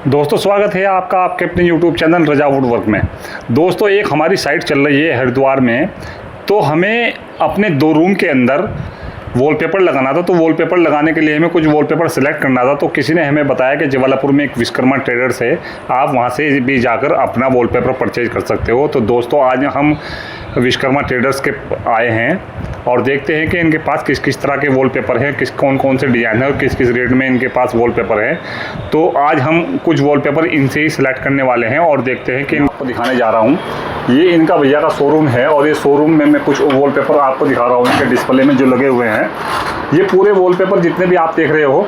दोस्तों स्वागत है आपका आपके अपने YouTube चैनल रजा वुडवर्क में। दोस्तों एक हमारी साइट चल रही है हरिद्वार में, तो हमें अपने 2 रूम के अंदर वॉलपेपर लगाना था। तो वॉलपेपर लगाने के लिए हमें कुछ वॉलपेपर सेलेक्ट करना था। तो किसी ने हमें बताया कि जबलपुर में एक विश्वकर्मा ट्रेडर्स है, आप वहां से भी जाकर अपना वॉलपेपर परचेज कर सकते हो। तो दोस्तों आज हम विश्वकर्मा ट्रेडर्स के आए हैं और देखते हैं कि इनके पास किस किस तरह के वॉलपेपर हैं, कौन कौन से डिज़ाइन है और किस किस रेट में इनके पास वॉलपेपर है। तो आज हम कुछ वॉलपेपर इनसे ही सिलेक्ट करने वाले हैं और देखते हैं कि आपको दिखाने जा रहा हूँ। ये इनका भैया का शोरूम है और ये शोरूम में मैं कुछ वॉलपेपर आपको दिखा रहा हूँ इनके डिस्प्ले में जो लगे हुए हैं। ये पूरे वॉलपेपर जितने भी आप देख रहे हो,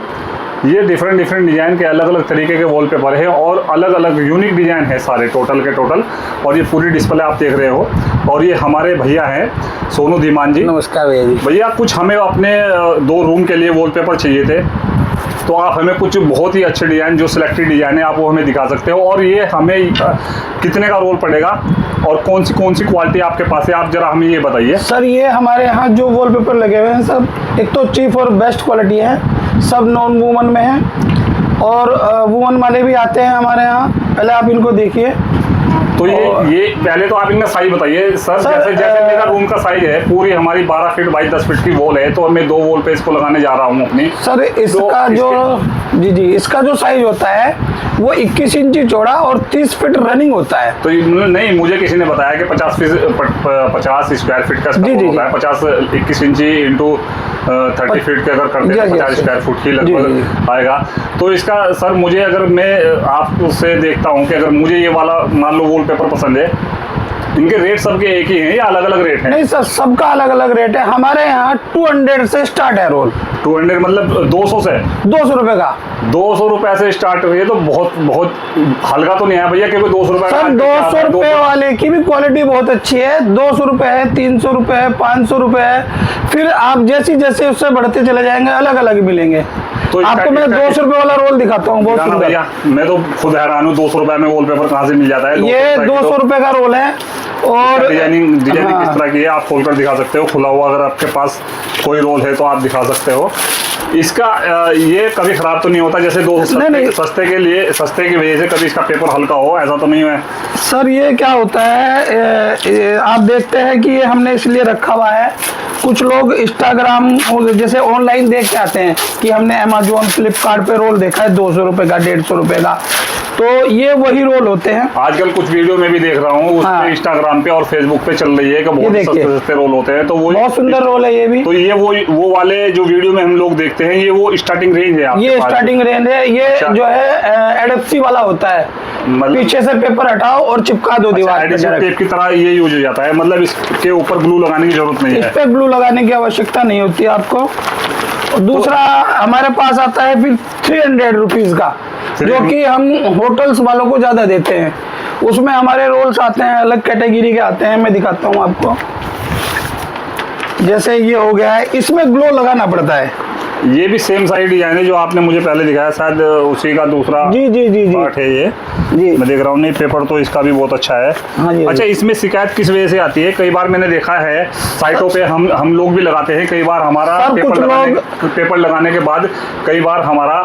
ये डिफरेंट डिज़ाइन के अलग अलग तरीके के वॉलपेपर है और अलग अलग यूनिक डिज़ाइन है सारे टोटल के टोटल। और ये पूरी डिस्प्ले आप देख रहे हो। और ये हमारे भैया हैं सोनू धीमान जी। नमस्कार भैया जी। भैया कुछ हमें अपने 2 रूम के लिए वॉलपेपर चाहिए थे, तो आप हमें कुछ बहुत ही अच्छे डिज़ाइन जो सिलेक्टेड डिज़ाइन है आप वो हमें दिखा सकते हो। और ये हमें कितने का रोल पड़ेगा और कौन सी क्वालिटी आपके पास है, आप जरा हमें ये बताइए। सर ये हमारे यहाँ जो वॉलपेपर लगे हुए हैं सब एक तो चीप और बेस्ट क्वालिटी है, सब नॉन वूमन में है और वूमन वाले भी आते हैं हमारे यहाँ। पहले आप इनको देखिए। तो ये पहले तो आप इनका साइज बताइए सर। जैसे मेरा रूम का साइज है, पूरी हमारी 12 फीट बाई 10 फीट की वॉल है, तो मैं 2 वॉल पे इसको लगाने जा रहा हूँ अपनी। सर इसका इसका जो साइज होता है वो 21 इंची चौड़ा और 30 फीट रनिंग होता है। तो नहीं, मुझे किसी ने बताया कि 50 स्क्वायर फीट का होता है। 21 इंची इंटू 30 फीट के अगर करते हैं 50 स्क्वायर फुट की लगभग आएगा। तो इसका सर मुझे अगर मैं आपसे देखता हूँ कि अगर मुझे ये वाला मान लो वॉलपेपर पसंद है, इनके रेट सबके एक ही हैं या अलग अलग रेट हैं? नहीं सर, सबका अलग अलग रेट है। हमारे यहाँ 200 से स्टार्ट है रोल। 200 मतलब 200 से 200 रुपए का। 200 रुपए से स्टार्ट हुई है, तो बहुत हल्का तो नहीं है भैया, क्योंकि 200 रुपए सर 200 रुपए वाले की भी क्वालिटी बहुत अच्छी है। 200 रुपए है, 300 रुपए है, 500 रुपए है। फिर आप जैसे उससे बढ़ते चले जाएंगे, अलग अलग मिलेंगे। तो आपको मैं 200 रुपए वाला रोल दिखाता हूँ, बहुत सुंदर। भैया मैं तो खुद हैरान हूँ, 200 रुपए में वॉलपेपर कहाँ से मिल जाता है? ये 200 रुपए का रोल है। और डिजाइनिंग किस तरह की है आप खोलकर दिखा सकते हो, खुला हुआ अगर आपके पास कोई रोल है तो आप दिखा सकते हो। इसका ये कभी खराब तो नहीं होता? जैसे सस्ते की वजह से कभी इसका पेपर हल्का हो, ऐसा तो नहीं है सर? ये क्या होता है, आप देखते हैं कि ये हमने इसलिए रखा हुआ है। कुछ लोग इंस्टाग्राम जैसे ऑनलाइन देख के आते हैं कि हमने अमेजोन फ्लिपकार्ट पे रोल देखा है 200 रुपए का, 150 रुपए का, तो ये वही रोल होते हैं। आजकल कुछ वीडियो में भी देख रहा हूँ उस पे इंस्टाग्राम पे और फेसबुक पे चल रही है कि बहुत सस्ते रोल होते हैं। तो वो बहुत सुंदर रोल है ये भी। तो ये वो वाले जो वीडियो में हम लोग देखते हैं, ये वो स्टार्टिंग रेंज है आपके ये पास? स्टार्टिंग रेंज है। ये जो है एडप्सी वाला होता है, पीछे से पेपर हटाओ और चिपका दो दीवार पे। टेप की तरह ये यूज हो जाता है, मतलब इसके ऊपर ग्लू लगाने की जरूरत नहीं है? इस पे ग्लू लगाने की आवश्यकता नहीं होती आपको। और दूसरा हमारे पास आता है फिर 300 रुपीज का, जो कि हम होटल्स वालों को ज्यादा देते हैं। उसमें हमारे रोल्स आते हैं, अलग कैटेगरी के आते हैं। मैं दिखाता हूँ आपको। जैसे ये हो गया है, इसमें ग्लो लगाना पड़ता है। ये भी सेम साइड डिजाइन है जो आपने मुझे पहले दिखाया, शायद उसी का दूसरा जी पार्ट है ये जी। मैं देख रहा हूँ। नहीं, पेपर तो इसका भी बहुत अच्छा है। हाँ जी। अच्छा, इसमें शिकायत किस वजह से आती है? कई बार मैंने देखा है साइटों पे, हम लोग भी लगाते हैं, कई बार हमारा पेपर लगाने के बाद कई बार हमारा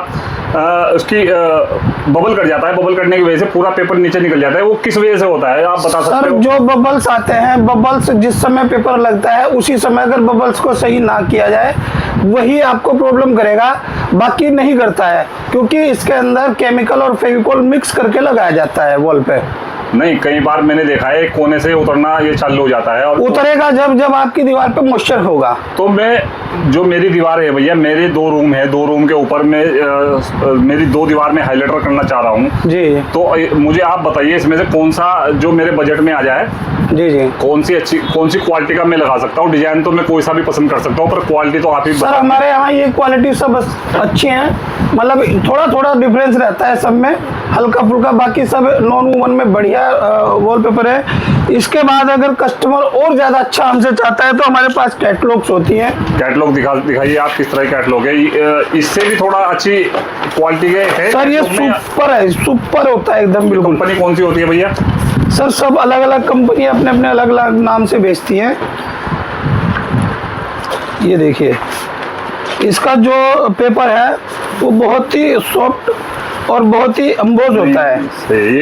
उसकी बबल कट जाता है। बबल कटने की वजह से पूरा पेपर नीचे निकल जाता है। वो किस वजह से होता है, आप बता सकते हो? जो बबल्स आते हैं, बबल्स जिस समय पेपर लगता है उसी समय अगर बबल्स को सही ना किया जाए, वही आपको प्रॉब्लम करेगा, बाकी नहीं करता है। क्योंकि इसके अंदर केमिकल और फेविकोल मिक्स करके लगाया जाता है वॉल पे। नहीं, कई बार मैंने देखा है कोने से उतरना ये चालू हो जाता है। और उतरेगा जब आपकी दीवार पे मॉइस्चर होगा। तो मैं जो मेरी दीवार है भैया, मेरे 2 रूम है, 2 रूम के ऊपर में मेरी 2 दीवार में हाइलाइटर करना चाह रहा हूँ जी। तो मुझे आप बताइए इसमें से कौन सा जो मेरे बजट में आ जाए। जी, कौन सी क्वालिटी का मैं लगा सकता हूँ? डिजाइन तो मैं कोई सा भी पसंद कर सकता हूँ, पर क्वालिटी तो आप ही सर हमारे यहाँ ये क्वालिटी सब अच्छी है, मतलब थोड़ा डिफरेंस रहता है सब में, हल्का फुल्का, बाकी सब नॉन वूमन में बढ़िया वॉलपेपर है। इसके बाद अगर कस्टमर और ज्यादा अच्छा हमसे चाहता है तो हमारे पास कैटलॉग्स होती हैं। कैटलॉग दिखाइए आप, किस तरह की कैटलॉग है? इससे भी थोड़ा अच्छी क्वालिटी के है सर? ये सुपर है, सुपर होता है एकदम बिल्कुल। कंपनी कौन सी होती है भैया? सर सब अलग अलग कंपनी अपने अपने अलग अलग नाम से बेचती हैं। ये देखिए, इसका जो पेपर है वो बहुत ही सॉफ्ट और बहुत ही अम्बोज होता है।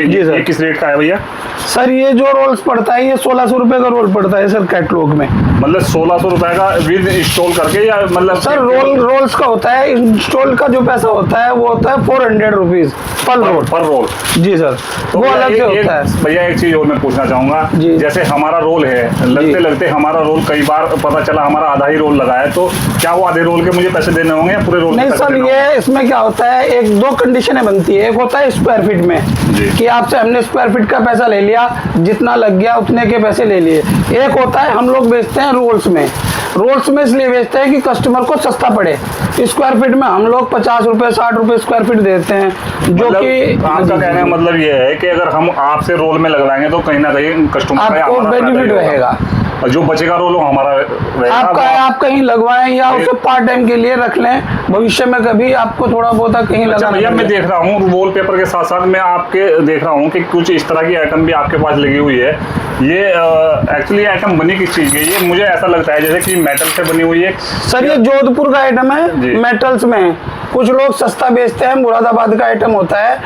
जी सर। ये किस रेट का है भैया? सर ये जो रोल्स पड़ता है ये 1600 रुपए का रोल पड़ता है सर कैटलॉग में। मतलब 1600 रुपए का विद इंस्टॉल करके, या मतलब सर रोल्स का होता है, इंस्टॉल का जो पैसा होता है वो होता है 400 रुपीज पर रोल। जी सर, तो वो अलग से होता है। भैया एक चीज और मैं पूछना चाहूंगा, जैसे हमारा रोल है, लगते हमारा रोल कई बार पता चला हमारा आधा ही रोल लगा है, तो क्या वो आधे रोल के मुझे पैसे देने होंगे या पूरे रोल? नहीं सर, ये इसमें क्या होता है, एक दो कंडीशनें बनती है। एक होता है स्क्वायर फीट में कि आपसे हमने स्क्वायर फीट का पैसा ले लिया, जितना लग गया उतने के पैसे ले लिए। एक होता है हम लोग बेचते हैं रोल्स में इसलिए बेचते हैं कि कस्टमर को सस्ता पड़े। स्क्वायर फीट में हम लोग 50 रुपए 60 रुपए स्क्वायर फीट देते हैं, जो कि आपका कहने का मतलब ये है कि अगर हम आपसे रोल में लगवाएंगे तो कहीं ना कहीं कस्टमर आपको बेनिफिट रहेगा, और जो बचेगा रोल हमारा रहेगा। आप कहीं लगवाएं या उसे पार्ट टाइम के लिए रख लें, भविष्य में कभी आपको थोड़ा बहुत कहीं अच्छा भैया, मैं देख रहा हूँ वॉल पेपर के साथ साथ मैं आपके देख रहा हूँ कि कुछ इस तरह की आइटम भी आपके पास लगी हुई है। ये एक्चुअली आइटम बनी किस चीज़ की? ये मुझे ऐसा लगता है जैसे कि मेटल से बनी हुई है। सर ये जोधपुर का आइटम है, मेटल्स में। कुछ लोग सस्ता बेचते हैं, मुरादाबाद का आइटम होता है।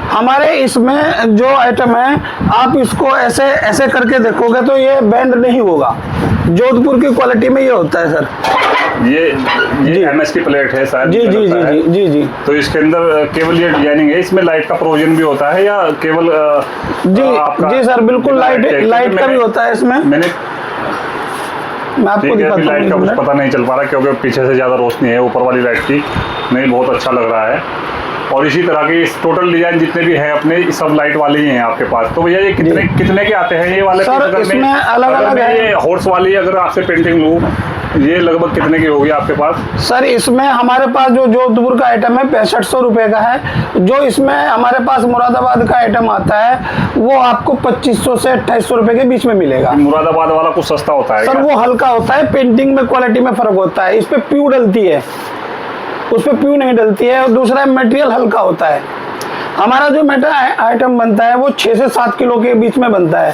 हमारे इसमें जो आइटम है, आप इसको ऐसे ऐसे करके देखोगे तो ये बेंड नहीं होगा। जोधपुर की क्वालिटी में ये होता है सर। ये एमएस की प्लेट है शायद। जी जी जी जी जी जी। तो इसके अंदर केवल ये डिजाइनिंग है, इसमें लाइट का प्रोविजन भी होता है या केवल जी सर, बिल्कुल लाइट का भी होता है इसमें। मैं आपको दिखाता हूं। लाइट का कुछ पता नहीं चल पा रहा क्योंकि पीछे से ज्यादा रोशनी है, ऊपर वाली लाइट की नहीं। बहुत अच्छा लग रहा है। और इसी तरह के इस टोटल डिजाइन जितने भी हैं अपने सब लाइट वाले ही हैं आपके पास। तो भैया ये कितने के आते हैं ये वाले? सर इसमें अलग-अलग है। ये हॉर्स वाली अगर आपसे पेंटिंग लूँ, ये लगभग कितने की होगी आपके पास? सर इसमें हमारे पास जो जोधपुर का आइटम है 6500 रुपए का है। जो इसमें हमारे पास मुरादाबाद का आइटम आता है वो आपको 2500 से 2800 रुपए के बीच में मिलेगा। मुरादाबाद वाला कुछ सस्ता होता है सर? वो हल्का होता है, पेंटिंग में क्वालिटी में फर्क होता है। इस पे प्यू डलती है, उस पर प्यू नहीं डलती है। और दूसरा मटेरियल हल्का होता है। हमारा जो आइटम बनता है वो 6 से 7 किलो के बीच में बनता है।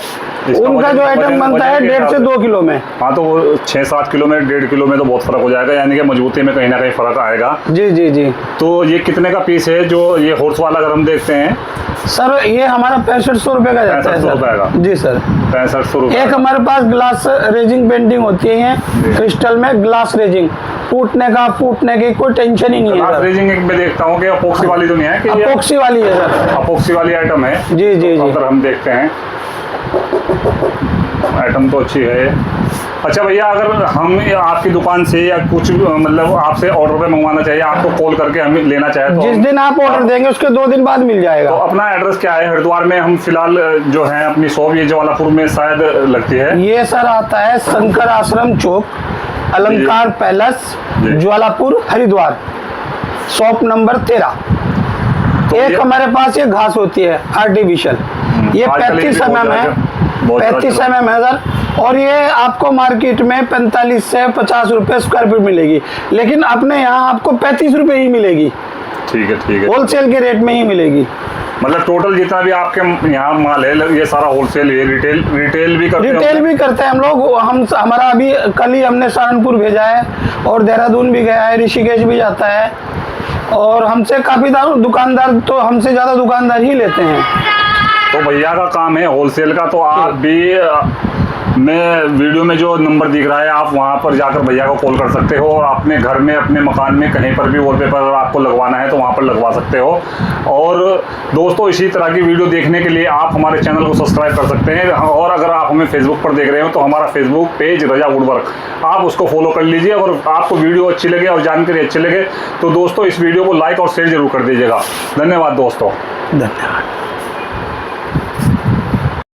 उनका जो आइटम बनता है 1.5 से 2 किलो में। हाँ, तो वो 6-7 किलो में 1.5 किलो में तो बहुत फर्क हो जाएगा, यानी कि मजबूती में कहीं ना कहीं फर्क आएगा। जी जी जी। तो ये कितने का पीस है जो ये हॉर्स वाला अगर हम देखते हैं? सर ये हमारा 6500 रुपए का जाता है सर। जी सर, 6500 रुपए। एक हमारे पास ग्लास रेजिंग पेंटिंग होती है क्रिस्टल में, ग्लास रेजिंग। फूटने की कोई टेंशन ही नहीं है। ग्लास रेजिंग मैं देखता हूँ कि अपोक्सी वाली तो नहीं है? अपोक्सी वाली है सर, अपोक्सी वाली आइटम है। जी जी जी। अगर हम देखते हैं आइटम तो अच्छी है। अच्छा भैया, अगर हम आपकी दुकान से या कुछ मतलब आपसे ऑर्डर पे मंगवाना चाहिए, आपको कॉल करके हमें लेना चाहे तो जिस दिन आप ऑर्डर देंगे उसके 2 दिन बाद मिल जाएगा। तो अपना एड्रेस क्या है? हरिद्वार में हम फिलहाल जो है अपनी शॉप ये ज्वालापुर में शायद लगती है। ये सर आता है शंकर आश्रम चौक, अलंकार palace, Jwalapur, Haridwar, shop number 13। तो एक हमारे पास ये घास होती है आर्टिफिशियल, ये 35 mm है, 35 mm है सर। और ये आपको मार्केट में 45 से 50 रुपए स्क्वायर फीट मिलेगी, लेकिन अपने यहाँ आपको 35 रुपए ही मिलेगी। ठीक है। होलसेल के रेट में ही मिलेगी। मतलब टोटल जितना भी आपके यहाँ माल है ये सारा होलसेल है? रिटेल भी करते हैं? रिटेल भी करते हैं हम लोग। हमारा अभी कल ही हमने सहारनपुर भेजा है और देहरादून भी गया है, ऋषिकेश भी जाता है। और हमसे काफी दुकानदार, तो हमसे ज्यादा दुकानदार ही लेते हैं। तो भैया का काम है होलसेल का। तो आप भी मैं वीडियो में जो नंबर दिख रहा है आप वहां पर जाकर भैया को कॉल कर सकते हो, और अपने घर में अपने मकान में कहीं पर भी वॉलपेपर आपको लगवाना है तो वहां पर लगवा सकते हो। और दोस्तों, इसी तरह की वीडियो देखने के लिए आप हमारे चैनल को सब्सक्राइब कर सकते हैं। और अगर आप हमें फेसबुक पर देख रहे हो तो हमारा फेसबुक पेज रजा वुडवर्क, आप उसको फॉलो कर लीजिए। और आपको वीडियो अच्छी लगे और जानकारी अच्छी लगे तो दोस्तों इस वीडियो को लाइक और शेयर जरूर कर दीजिएगा। धन्यवाद दोस्तों। धन्यवाद।